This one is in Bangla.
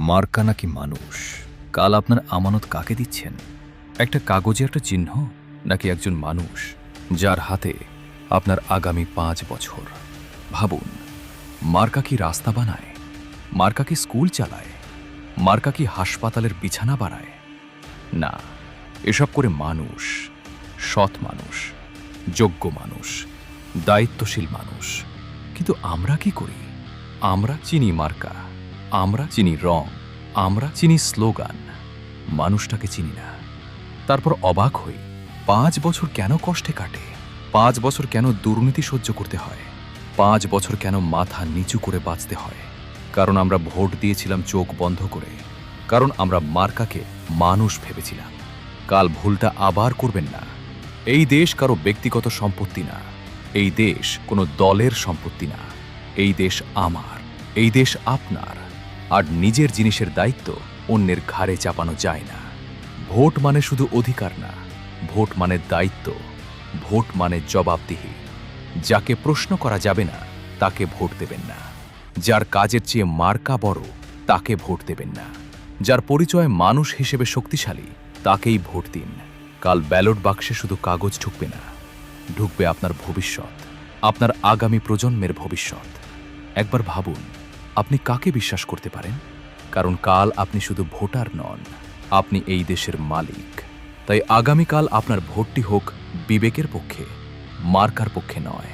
মার্কা নাকি মানুষ? কাল আপনার আমানত কাকে দিচ্ছেন? একটা কাগজে একটা চিহ্ন, নাকি একজন মানুষ যার হাতে আপনার আগামী 5 বছর? ভাবুন, মার্কা কি রাস্তা বানায়? মার্কা কি স্কুল চালায়? মার্কা কি হাসপাতালের বিছানা বাড়ায়? না, এসব করে মানুষ, সৎ মানুষ, যোগ্য মানুষ, দায়িত্বশীল মানুষ। কিন্তু আমরা কি করি? আমরা চিনি মার্কা, আমরা চিনি রং, আমরা চিনি স্লোগান, মানুষটাকে চিনি না। তারপর অবাক হই, 5 বছর কেন কষ্টে কাটে? 5 বছর কেন দুর্নীতি সহ্য করতে হয়? 5 বছর কেন মাথা নিচু করে বাঁচতে হয়? কারণ আমরা ভোট দিয়েছিলাম চোখ বন্ধ করে, কারণ আমরা মার্কাকে মানুষ ভেবেছিলাম। কাল ভুলটা আবার করবেন না। এই দেশ কারো ব্যক্তিগত সম্পত্তি না, এই দেশ কোনো দলের সম্পত্তি না। এই দেশ আমার, এই দেশ আপনার। আর নিজের জিনিসের দায়িত্ব অন্যের ঘাড়ে চাপানো যায় না। ভোট মানে শুধু অধিকার না, ভোট মানে দায়িত্ব, ভোট মানে জবাবদিহি। যাকে প্রশ্ন করা যাবে না তাকে ভোট দেবেন না। যার কাজের চেয়ে মার্কা বড় তাকে ভোট দেবেন না। যার পরিচয় মানুষ হিসেবে শক্তিশালী তাকেই ভোট দিন। কাল ব্যালট বাক্সে শুধু কাগজ ঢুকবে না, ঢুকবে আপনার ভবিষ্যৎ, আপনার আগামী প্রজন্মের ভবিষ্যৎ। একবার ভাবুন, আপনি কাকে বিশ্বাস করতে পারেন? কারণ কাল আপনি শুধু ভোটার নন, আপনি এই দেশের মালিক। তাই আগামীকাল আপনার ভোটটি হোক বিবেকের পক্ষে, মার্কার পক্ষে নয়।